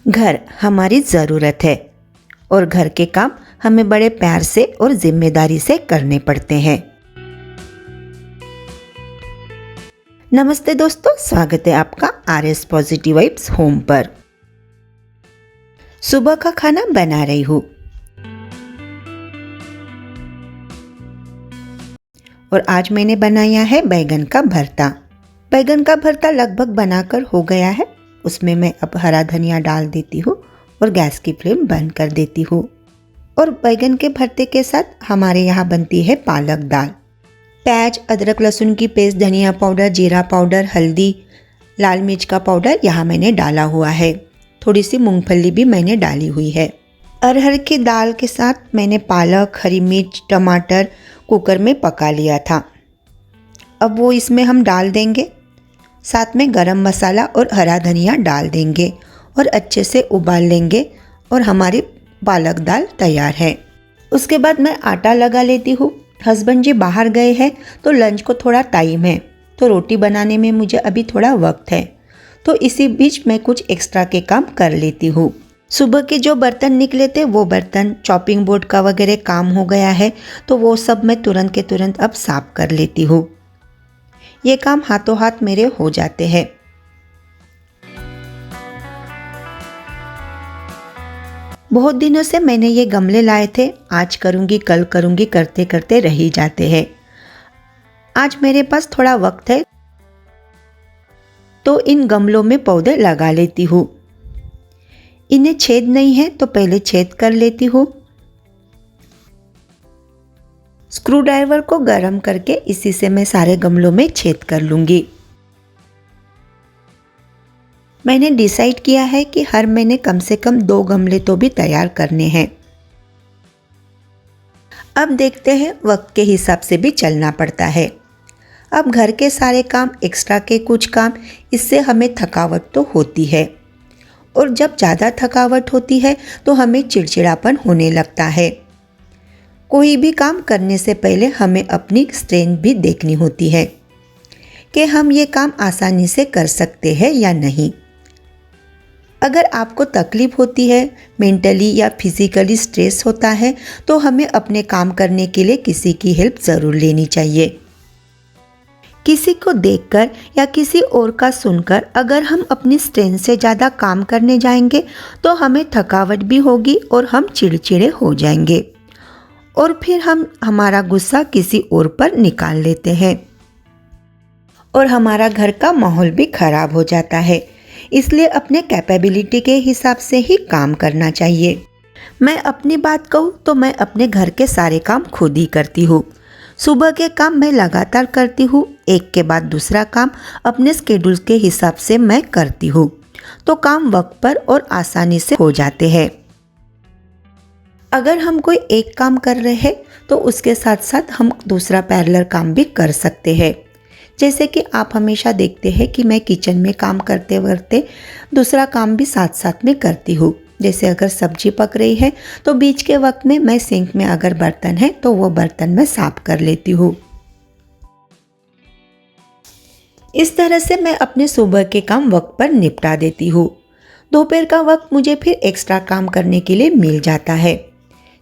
घर हमारी ज़रूरत है और घर के काम हमें बड़े प्यार से और जिम्मेदारी से करने पड़ते हैं। नमस्ते दोस्तों, स्वागत है आपका RS पॉजिटिव वाइब्स होम पर। सुबह का खाना बना रही हूँ और आज मैंने बनाया है बैगन का भरता। बैगन का भरता लगभग बनाकर हो गया है। उसमें मैं अब हरा धनिया डाल देती हूँ और गैस की फ्लेम बंद कर देती हूँ। और बैगन के भरते के साथ हमारे यहाँ बनती है पालक दाल। प्याज, अदरक लहसुन की पेस्ट, धनिया पाउडर, जीरा पाउडर, हल्दी, लाल मिर्च का पाउडर यहाँ मैंने डाला हुआ है। थोड़ी सी मूंगफली भी मैंने डाली हुई है। अरहर की दाल के साथ मैंने पालक, हरी मिर्च, टमाटर कुकर में पका लिया था। अब वो इसमें हम डाल देंगे। साथ में गरम मसाला और हरा धनिया डाल देंगे और अच्छे से उबाल लेंगे और हमारी पालक दाल तैयार है। उसके बाद मैं आटा लगा लेती हूँ। हस्बैंड जी बाहर गए हैं तो लंच को थोड़ा टाइम है, तो रोटी बनाने में मुझे अभी थोड़ा वक्त है, तो इसी बीच मैं कुछ एक्स्ट्रा के काम कर लेती हूँ। सुबह के जो बर्तन निकले थे वो बर्तन, चॉपिंग बोर्ड का वगैरह काम हो गया है, तो वो सब मैं तुरंत के तुरंत अब साफ कर लेती हूँ। ये काम हाथों हाथ मेरे हो जाते हैं। बहुत दिनों से मैंने ये गमले लाए थे, आज करूँगी कल करूँगी करते करते रह ही जाते हैं। आज मेरे पास थोड़ा वक्त है तो इन गमलों में पौधे लगा लेती हूँ। इन्हें छेद नहीं है तो पहले छेद कर लेती हूँ। स्क्रू ड्राइवर को गर्म करके इसी से मैं सारे गमलों में छेद कर लूँगी। मैंने डिसाइड किया है कि हर महीने कम से कम 2 गमले तो भी तैयार करने हैं। अब देखते हैं, वक्त के हिसाब से भी चलना पड़ता है। अब घर के सारे काम, एक्स्ट्रा के कुछ काम, इससे हमें थकावट तो होती है और जब ज़्यादा थकावट होती है तो हमें चिड़चिड़ापन होने लगता है। कोई भी काम करने से पहले हमें अपनी स्ट्रेंथ भी देखनी होती है कि हम ये काम आसानी से कर सकते हैं या नहीं। अगर आपको तकलीफ होती है, मेंटली या फिजिकली स्ट्रेस होता है, तो हमें अपने काम करने के लिए किसी की हेल्प ज़रूर लेनी चाहिए। किसी को देखकर या किसी और का सुनकर अगर हम अपनी स्ट्रेंथ से ज़्यादा काम करने जाएंगे तो हमें थकावट भी होगी और हम चिड़चिड़े हो जाएंगे और फिर हम हमारा गुस्सा किसी और पर निकाल लेते हैं और हमारा घर का माहौल भी खराब हो जाता है। इसलिए अपने कैपेबिलिटी के हिसाब से ही काम करना चाहिए। मैं अपनी बात कहूँ तो मैं अपने घर के सारे काम खुद ही करती हूँ। सुबह के काम मैं लगातार करती हूँ, एक के बाद दूसरा काम अपने स्केड्यूल के हिसाब से मैं करती हूँ, तो काम वक्त पर और आसानी से हो जाते हैं। अगर हम कोई एक काम कर रहे हैं तो उसके साथ साथ हम दूसरा पैरेलल काम भी कर सकते हैं। जैसे कि आप हमेशा देखते हैं कि मैं किचन में काम करते करते दूसरा काम भी साथ साथ में करती हूँ। जैसे अगर सब्जी पक रही है तो बीच के वक्त में मैं सिंक में अगर बर्तन है तो वो बर्तन मैं साफ कर लेती हूँ। इस तरह से मैं अपने सुबह के काम वक्त पर निपटा देती हूँ। दोपहर का वक्त मुझे फिर एक्स्ट्रा काम करने के लिए मिल जाता है।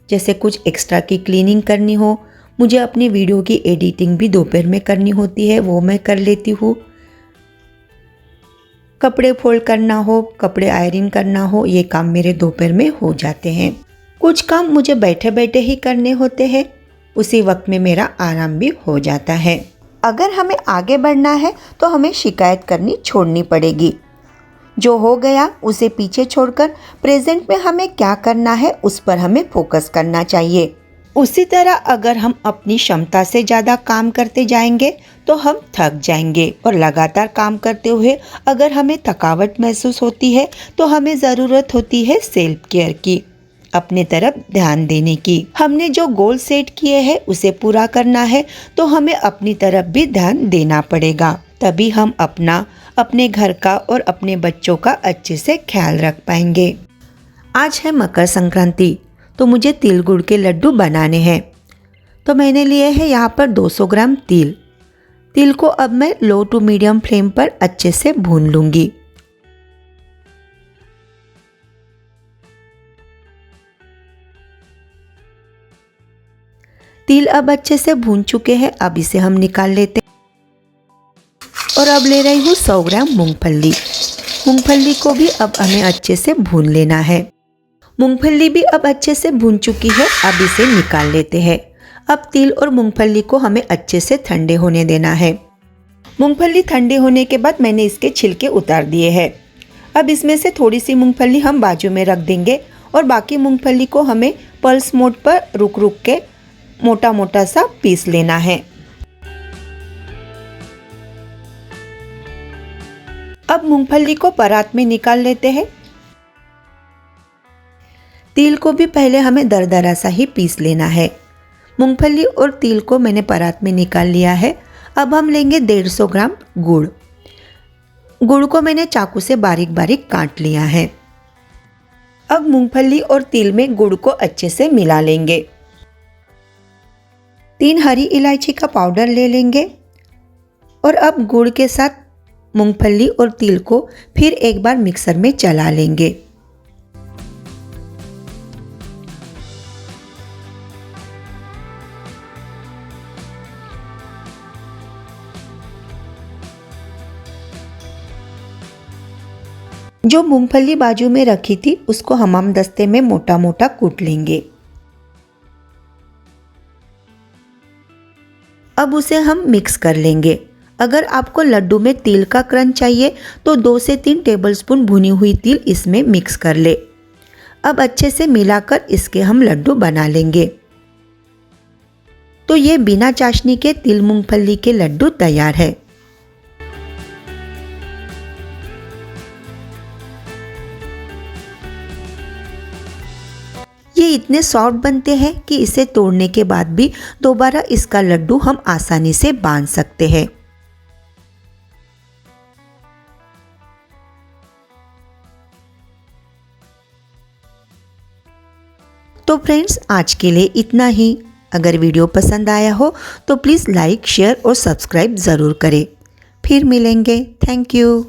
जैसे कुछ एक्स्ट्रा की क्लीनिंग करनी हो, मुझे अपनी वीडियो की एडिटिंग भी दोपहर में करनी होती है, वो मैं कर लेती हूँ। कपड़े फोल्ड करना हो, कपड़े आयरन करना हो, ये काम मेरे दोपहर में हो जाते हैं। कुछ काम मुझे बैठे बैठे ही करने होते हैं, उसी वक्त में मेरा आराम भी हो जाता है। अगर हमें आगे बढ़ना है तो हमें शिकायत करनी छोड़नी पड़ेगी। जो हो गया उसे पीछे छोड़कर प्रेजेंट में हमें क्या करना है उस पर हमें फोकस करना चाहिए। उसी तरह अगर हम अपनी क्षमता से ज़्यादा काम करते जाएंगे तो हम थक जाएंगे और लगातार काम करते हुए अगर हमें थकावट महसूस होती है तो हमें ज़रूरत होती है सेल्फ केयर की, अपने तरफ ध्यान देने की। हमने जो गोल सेट किए हैं उसे पूरा करना है तो हमें अपनी तरफ भी ध्यान देना पड़ेगा, तभी हम अपने घर का और अपने बच्चों का अच्छे से ख्याल रख पाएंगे। आज है मकर संक्रांति, तो मुझे तिल गुड़ के लड्डू बनाने हैं। तो मैंने लिए हैं यहाँ पर 200 ग्राम तिल। तिल को अब मैं लो टू मीडियम फ्लेम पर अच्छे से भून लूँगी। तिल अब अच्छे से भून चुके हैं, अब इसे हम निकाल लेते हैं। और अब ले रही हूँ 100 ग्राम मूंगफली। मूंगफली को भी अब हमें अच्छे से भून लेना है। मूंगफली भी अब अच्छे से भून चुकी है, अब इसे निकाल लेते हैं। अब तिल और मूंगफली को हमें अच्छे से ठंडे होने देना है। मूंगफली ठंडे होने के बाद मैंने इसके छिलके उतार दिए हैं। अब इसमें से थोड़ी सी मूंगफली हम बाजू में रख देंगे और बाकी मूंगफली को हमें पल्स मोड पर रुक रुक के मोटा मोटा सा पीस लेना है। अब मूंगफली को परात में निकाल लेते हैं। तिल को भी पहले हमें दरदरा सा ही पीस लेना है। मूंगफली और तिल को मैंने परात में निकाल लिया है। अब हम लेंगे 150 ग्राम गुड़। गुड़ को मैंने चाकू से बारीक बारीक काट लिया है। अब मूंगफली और तिल में गुड़ को अच्छे से मिला लेंगे। 3 हरी इलायची का पाउडर ले लेंगे और अब गुड़ के साथ मूंगफली और तिल को फिर एक बार मिक्सर में चला लेंगे। जो मूंगफली बाजू में रखी थी उसको हमाम दस्ते में मोटा मोटा कूट लेंगे। अब उसे हम मिक्स कर लेंगे। अगर आपको लड्डू में तिल का क्रंच चाहिए तो 2 से 3 टेबलस्पून भुनी हुई तिल इसमें मिक्स कर ले। अब अच्छे से मिलाकर इसके हम लड्डू बना लेंगे। तो ये बिना चाशनी के तिल मूंगफली के लड्डू तैयार है। ये इतने सॉफ्ट बनते हैं कि इसे तोड़ने के बाद भी दोबारा इसका लड्डू हम आसानी से बांध सकते हैं। तो फ्रेंड्स, आज के लिए इतना ही। अगर वीडियो पसंद आया हो तो प्लीज़ लाइक, शेयर और सब्सक्राइब ज़रूर करें। फिर मिलेंगे। Thank you.